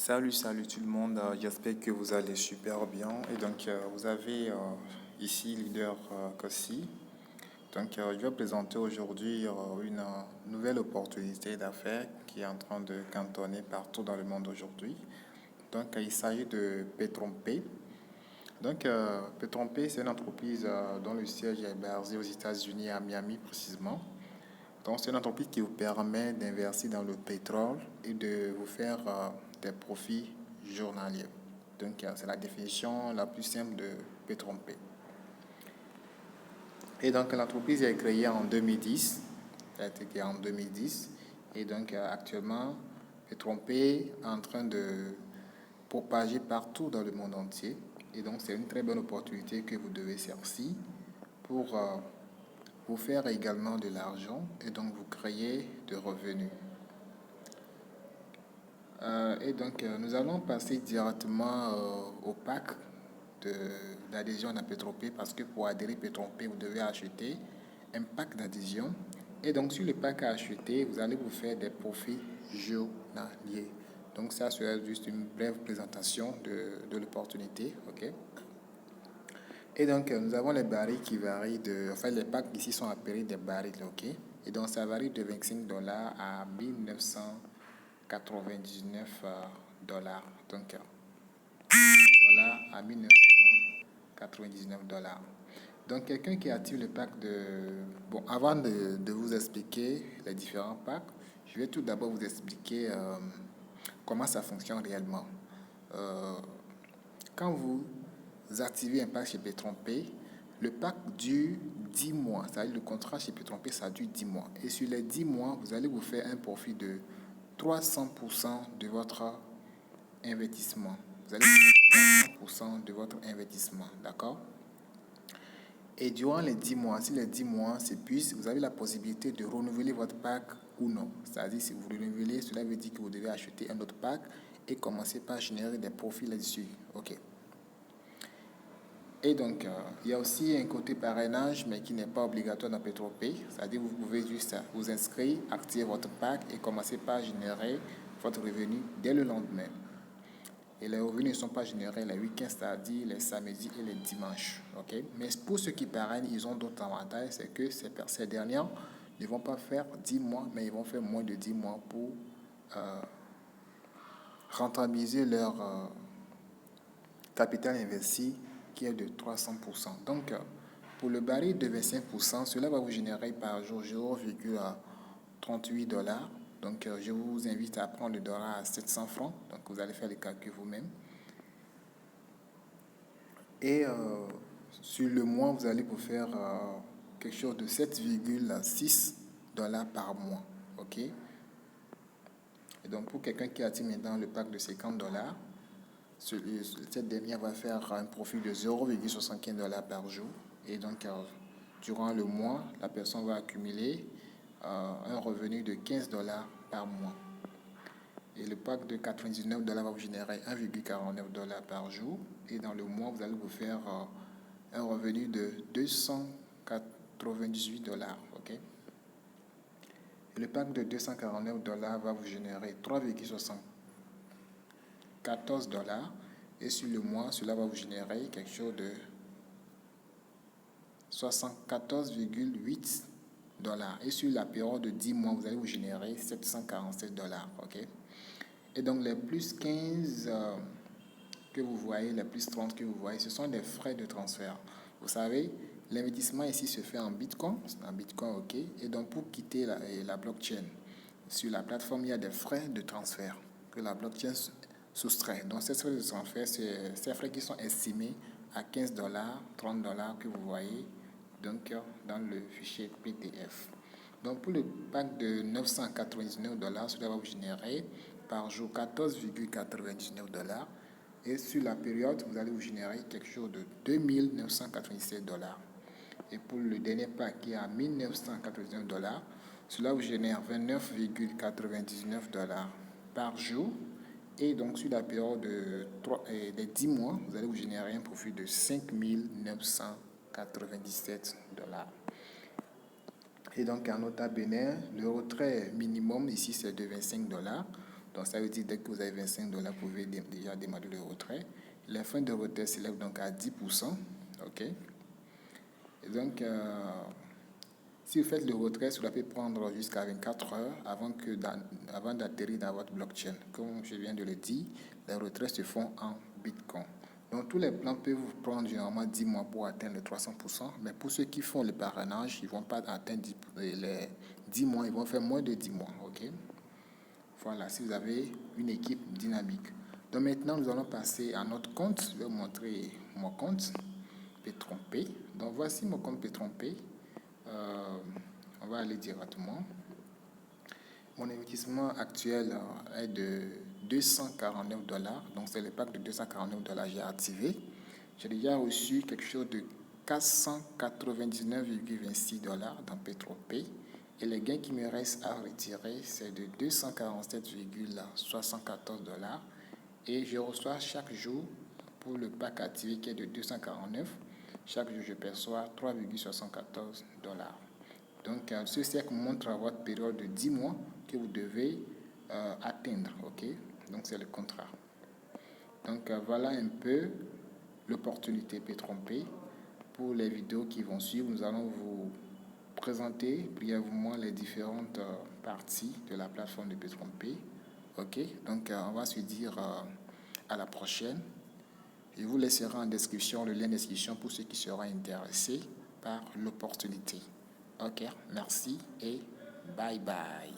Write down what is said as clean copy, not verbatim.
Salut tout le monde. J'espère que vous allez super bien. Et donc, vous avez ici leader Kossi. Donc, je vais présenter aujourd'hui une nouvelle opportunité d'affaires qui est en train de cantonner partout dans le monde aujourd'hui. Donc, il s'agit de Petronpay. Donc, Petronpay, c'est une entreprise dont le siège est basé aux États-Unis, à Miami précisément. Donc, c'est une entreprise qui vous permet d'investir dans le pétrole et de vous faire des profits journaliers. Donc, c'est la définition la plus simple de Petronpay. Et donc, l'entreprise est créée en 2010. Elle a été créée en 2010. Et donc, actuellement, Petronpay est en train de propager partout dans le monde entier. Et donc, c'est une très bonne opportunité que vous devez saisir pour vous faire également de l'argent et donc vous créer de revenus. Nous allons passer directement au pack d'adhésion à Petronpay parce que pour adhérer à Petronpay, vous devez acheter un pack d'adhésion. Et donc, sur le pack à acheter, vous allez vous faire des profits journaliers. Donc, ça sera juste une brève présentation de l'opportunité. OK? Et donc, nous avons les barils qui varient enfin, les packs ici sont appelés des barils, ok? Et donc, ça varie de 25 dollars à 1999 dollars. Donc, dollars à 1999 dollars. Donc, quelqu'un qui active le pack de... Bon, avant de vous expliquer les différents packs, je vais tout d'abord vous expliquer comment ça fonctionne réellement. Euh, Quand vous activez un pack chez Petronpay, le pack dure 10 mois. C'est-à-dire le contrat chez Petronpay, ça dure 10 mois. Et sur les 10 mois, vous allez vous faire un profit de 300% de votre investissement. Vous allez faire 300% de votre investissement. D'accord? Et durant les 10 mois, si les 10 mois s'épuisent, vous avez la possibilité de renouveler votre pack ou non. C'est-à-dire, si vous renouvelez, cela veut dire que vous devez acheter un autre pack et commencer par générer des profits là-dessus. OK. Et donc, il y a aussi un côté parrainage, mais qui n'est pas obligatoire dans Petronpay. C'est-à-dire, vous pouvez juste vous inscrire, activer votre pack et commencer par générer votre revenu dès le lendemain. Et les revenus ne sont pas générés les week-ends, c'est-à-dire les samedis et les dimanches. Okay? Mais pour ceux qui parrainent, ils ont d'autres avantages. C'est que ces derniers ne vont pas faire 10 mois, mais ils vont faire moins de 10 mois pour rentabiliser leur capital investi qui est de 300%. Donc, pour le baril de 25%, cela va vous générer par jour 0,38 dollars. Donc, je vous invite à prendre le dollar à 700 francs. Donc, vous allez faire les calculs vous-même. Et sur le mois, vous allez vous faire quelque chose de 7,6 dollars par mois. OK? Et donc, pour quelqu'un qui a maintenant le pack de 50 dollars, cette dernière va faire un profit de 0,75 dollars par jour. Et donc, durant le mois, la personne va accumuler un revenu de 15 dollars par mois. Et le pack de 99 dollars va vous générer 1,49 dollars par jour. Et dans le mois, vous allez vous faire un revenu de 298 dollars. OK? Et le pack de 249 dollars va vous générer 3,74 dollars. Et sur le mois, cela va vous générer quelque chose de 74,8 dollars. Et sur la période de 10 mois, vous allez vous générer 747 dollars. OK? Et donc, les plus 15 que vous voyez, les plus 30 que vous voyez, ce sont des frais de transfert. Vous savez, l'investissement ici se fait en Bitcoin, OK. Et donc, pour quitter la blockchain, sur la plateforme, il y a des frais de transfert que la blockchain soustrait. Donc, ces frais de transfert, c'est ces frais qui sont estimés à 15 dollars, 30 dollars que vous voyez donc, dans le fichier PDF. Donc, pour le pack de 999 dollars, cela va vous générer par jour 14,99 dollars. Et sur la période, vous allez vous générer quelque chose de 2997 dollars. Et pour le dernier pack qui est à 1999 dollars, cela vous génère 29,99 dollars par jour. Et donc, sur la période des 10 mois, vous allez vous générer un profit de 5997 dollars. Et donc, en nota bene, le retrait minimum ici, c'est de 25 dollars. Donc ça veut dire dès que vous avez 25 dollars, vous pouvez déjà démarrer le retrait. Les freins de retrait s'élèvent donc à 10%. OK? Et donc, si vous faites le retrait, cela peut prendre jusqu'à 24 heures avant d'atterrir dans votre blockchain. Comme je viens de le dire, les retraits se font en Bitcoin. Donc, tous les plans peuvent vous prendre généralement 10 mois pour atteindre les 300%. Mais pour ceux qui font le parrainage, ils ne vont pas atteindre les 10 mois, ils vont faire moins de 10 mois. OK? Voilà, si vous avez une équipe dynamique. Donc maintenant, nous allons passer à notre compte. Je vais vous montrer mon compte Petron-Pay. Donc voici mon compte Petron-Pay. On va aller directement. Mon investissement actuel est de 249 dollars. Donc c'est le pack de 249 dollars que j'ai activé. J'ai déjà reçu quelque chose de 499,26 dollars dans Petron-Pay. Et les gains qui me restent à retirer, c'est de 247,74 dollars. Et je reçois chaque jour, pour le pack activé qui est de 249, chaque jour je perçois 3,74 dollars. Donc ce cercle montre à votre période de 10 mois que vous devez atteindre. OK? Donc c'est le contrat. Donc voilà un peu l'opportunité Petron-Pay. Pour les vidéos qui vont suivre, nous allons vous présenter brièvement les différentes parties de la plateforme de Petron-Pay. OK? Donc on va se dire à la prochaine. Je vous laisserai en description le lien de description pour ceux qui seront intéressés par l'opportunité. OK? Merci et bye bye.